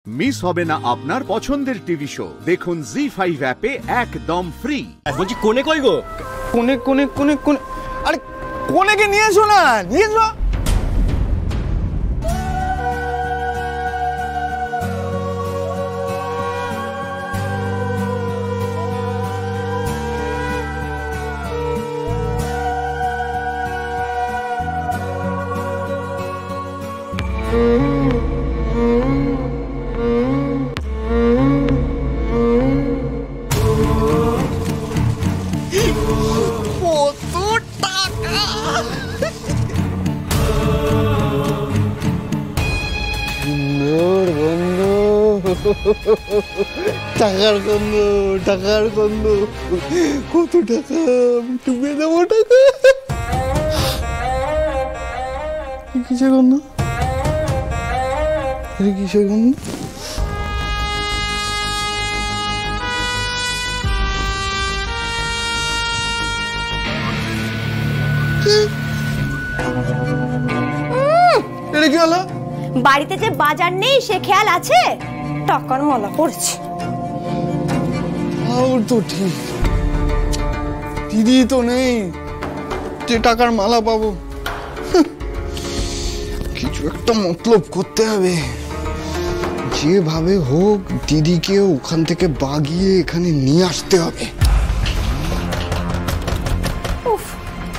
Miss হবে না আপনার পছন্দের টিভি শো। দেখুন জি5 অ্যাপে একদম ফ্রি। বলছি কোনে কই গো? কোনে কোনে কোনে কোনে আরে কোনেকে নিয়ে এসো না, নিয়ে এসো। টাকার গন্ধ, টাকার গন্ধ, কত টাকা আমি ডুবে দেবো টাকা। কিসের গন্ধ? কিসের গন্ধ? এটা কি হলো? বাড়িতে যে বাজার নেই সে খেয়াল আছে? টাকার মালা পড়ছে। তো ঠিক, দিদি তো নেই যে টাকার মালা পাবো। কিছু একটা মতলব করতে হবে, যেভাবে হোক দিদিকে ওখান থেকে বাগিয়ে এখানে নিয়ে আসতে হবে। উফ,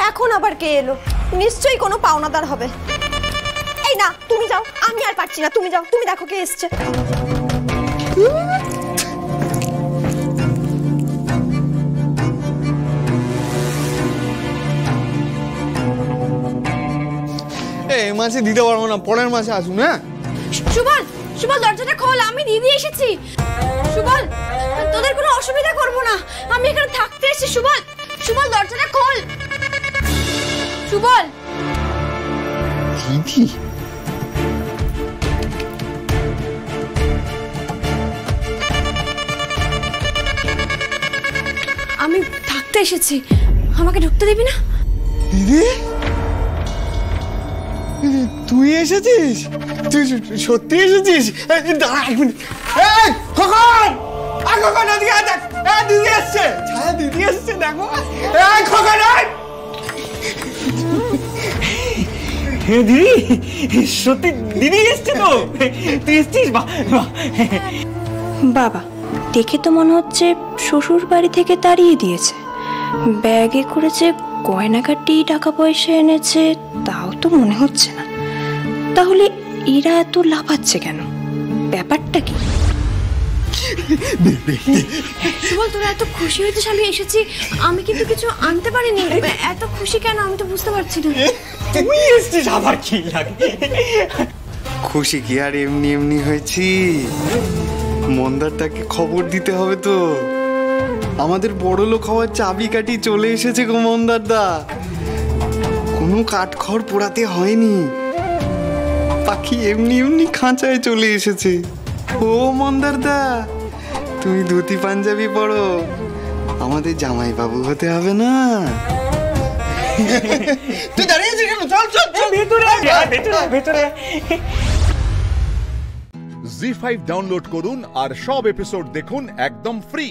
এখন আবার কে এলো? নিশ্চয়ই কোনো পাওনাদার হবে। এই না, তুমি যাও, আমি আর পারছি না, তুমি যাও, তুমি দেখো কে এসছে। এই মাসে দিতে পারবো না, পরের মাসে আসুন। হ্যাঁ সুবল, সুবল দরজাটা খোল, আমি দিদি এসেছি। সুবল, তোদের কোনো অসুবিধা করব না, আমি এখানে থাকতে এসেছি। সুবল, সুবল দরজাটা খোল। সুবল। দিদি আমি থাকতে এসেছি, আমাকে ঢুকতে দিবি না? দিদি তুই এসেছিস? তুই সত্যি এসেছিস? দাঁড়া এক মিনিট। এই খোকন, আ খোকন এদিকে আয়, দেখ দিদি এসছে। ছায়া দিদি এসছে, দেখো। এই খোকন আয়। দিদি সত্যি দিদি এসছে তো? তুই এসছিস? বাবা দেখে তো মনে হচ্ছে শ্বশুর বাড়ি থেকে তাড়িয়ে দিয়েছে। ব্যাগে করেছে গয়নাঘাটি, টাকা পয়সা এনেছে, তাও তো মনে হচ্ছে না। তাহলে এরা এত লাফাচ্ছে কেন? ব্যাপারটা কি? সুবল, তোরা এত খুশি হয়েছিস আমি এসেছি, আমি কিন্তু কিছু আনতে পারিনি। এত খুশি কেন আমি তো বুঝতে পারছি না। তুই এসছিস আবার কি লাগে? খুশি কি আর এমনি এমনি হয়েছি? মন্দারটাকে খবর দিতে হবে তো। আমাদের বড় লোক হওয়ার চাবিকাঠি চলে এসেছে গো মন্দারদা। কোনো কাঠখড় পোড়াতে হয়নি, পাখি এমনি এমনি খাঁচায় চলে এসেছে। ও মন্দারদা, তুমি ধুতি পাঞ্জাবি পরো, আমাদের জামাই বাবু হতে হবে না? তুই দাঁড়িয়েছিস কেন? চল চল চল ভেতরে ভেতরে ভেতরে। জি5 ডাউনলোড করুন আর সব এপিসোড দেখুন একদম ফ্রি।